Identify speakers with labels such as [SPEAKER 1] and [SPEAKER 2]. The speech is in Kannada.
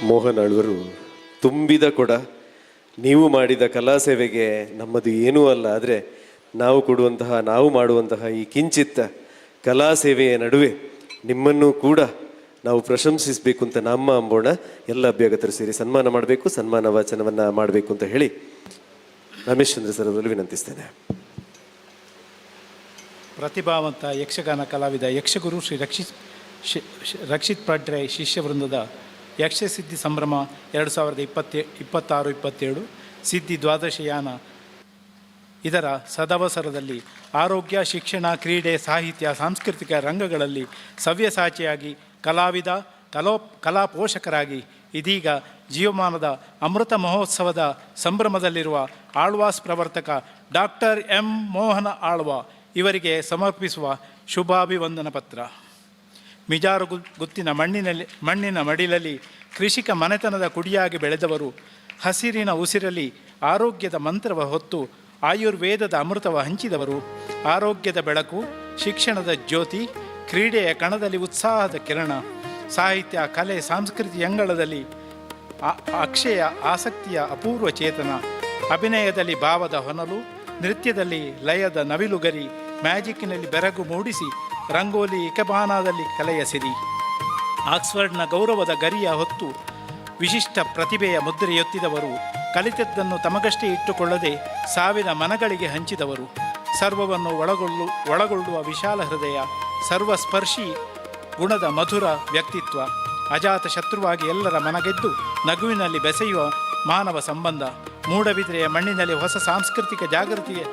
[SPEAKER 1] ಮೋಹನ್ ಆಳ್ವರು ತುಂಬಿದ ಕೊಡ. ನೀವು ಮಾಡಿದ ಕಲಾ ಸೇವೆಗೆ ನಮ್ಮದು ಏನೂ ಅಲ್ಲ, ಆದರೆ ನಾವು ಕೊಡುವಂತಹ ನಾವು ಮಾಡುವಂತಹ ಈ ಕಿಂಚಿತ್ತ ಕಲಾ ಸೇವೆಯ ನಡುವೆ ನಿಮ್ಮನ್ನು ಕೂಡ ನಾವು ಪ್ರಶಂಸಿಸಬೇಕು ಅಂತ ನಮ್ಮ ಅಂಬೋಣ. ಎಲ್ಲ ಅಭ್ಯಾಗತರು ಸೇರಿ ಸನ್ಮಾನ ಮಾಡಬೇಕು, ಸನ್ಮಾನ ವಾಚನವನ್ನು ಮಾಡಬೇಕು ಅಂತ ಹೇಳಿ ರಮೇಶ್ ಚಂದ್ರ ಸರ್ ಅವರಲ್ಲಿ ವಿನಂತಿಸ್ತೇನೆ.
[SPEAKER 2] ಪ್ರತಿಭಾವಂತ ಯಕ್ಷಗಾನ ಕಲಾವಿದ ಯಕ್ಷಗುರು ಶ್ರೀ ರಕ್ಷಿತ್ ಪಾಡ್ರೆ ಶಿಷ್ಯ ವೃಂದದ ಯಕ್ಷಸಿದ್ಧಿ ಸಂಭ್ರಮ 2026-27 ಸಿದ್ಧಿ ದ್ವಾದಶಯಾನ ಇದರ ಸದವಸರದಲ್ಲಿ ಆರೋಗ್ಯ, ಶಿಕ್ಷಣ, ಕ್ರೀಡೆ, ಸಾಹಿತ್ಯ, ಸಾಂಸ್ಕೃತಿಕ ರಂಗಗಳಲ್ಲಿ ಸವ್ಯಸಾಚಿಯಾಗಿ ಕಲಾವಿದ, ಕಲಾ ಪೋಷಕರಾಗಿ ಇದೀಗ ಜೀವಮಾನದ ಅಮೃತ ಮಹೋತ್ಸವದ ಸಂಭ್ರಮದಲ್ಲಿರುವ ಆಳ್ವಾಸ್ ಪ್ರವರ್ತಕ ಡಾಕ್ಟರ್ ಎಂ ಮೋಹನ ಆಳ್ವ ಇವರಿಗೆ ಸಮರ್ಪಿಸುವ ಶುಭಾಭಿವಂದನ ಪತ್ರ. ಮಿಜಾರು ಗುತ್ತಿನ ಮಣ್ಣಿನ ಮಡಿಲಲ್ಲಿ ಕೃಷಿಕ ಮನೆತನದ ಕುಡಿಯಾಗಿ ಬೆಳೆದವರು. ಹಸಿರಿನ ಉಸಿರಲಿ ಆರೋಗ್ಯದ ಮಂತ್ರವ ಹೊತ್ತು ಆಯುರ್ವೇದದ ಅಮೃತವ ಹಂಚಿದವರು. ಆರೋಗ್ಯದ ಬೆಳಕು, ಶಿಕ್ಷಣದ ಜ್ಯೋತಿ, ಕ್ರೀಡೆಯ ಕಣದಲ್ಲಿ ಉತ್ಸಾಹದ ಕಿರಣ, ಸಾಹಿತ್ಯ, ಕಲೆ, ಸಂಸ್ಕೃತಿ ಅಂಗಳದಲ್ಲಿ ಅಕ್ಷಯ ಆಸಕ್ತಿಯ ಅಪೂರ್ವ ಚೇತನ, ಅಭಿನಯದಲ್ಲಿ ಭಾವದ ಹೊನಲು, ನೃತ್ಯದಲ್ಲಿ ಲಯದ ನವಿಲುಗರಿ, ಮ್ಯಾಜಿಕ್ಕಿನಲ್ಲಿ ಬೆರಗು ಮೂಡಿಸಿ ರಂಗೋಲಿ ಇಕಬಾನದಲ್ಲಿ ಕಲೆಯ ಸಿರಿ, ಆಕ್ಸ್ಫರ್ಡ್ನ ಗೌರವದ ಗರಿಯ ಹೊತ್ತು ವಿಶಿಷ್ಟ ಪ್ರತಿಭೆಯ ಮುದ್ರೆಯೊತ್ತಿದವರು. ಕಲಿತದ್ದನ್ನು ತಮಗಷ್ಟೇ ಇಟ್ಟುಕೊಳ್ಳದೆ ಸಾವಿರ ಮನಗಳಿಗೆ ಹಂಚಿದವರು. ಸರ್ವವನ್ನು ಒಳಗೊಳ್ಳುವ ವಿಶಾಲ ಹೃದಯ, ಸರ್ವಸ್ಪರ್ಶಿ ಗುಣದ ಮಧುರ ವ್ಯಕ್ತಿತ್ವ, ಅಜಾತ ಶತ್ರುವಾಗಿ ಎಲ್ಲರ ಮನಗೆದ್ದು ನಗುವಿನಲ್ಲಿ ಬೆಸೆಯುವ ಮಾನವ ಸಂಬಂಧ, ಮೂಡಬಿದ್ರೆಯ ಮಣ್ಣಿನಲ್ಲಿ ಹೊಸ ಸಾಂಸ್ಕೃತಿಕ ಜಾಗೃತಿಯ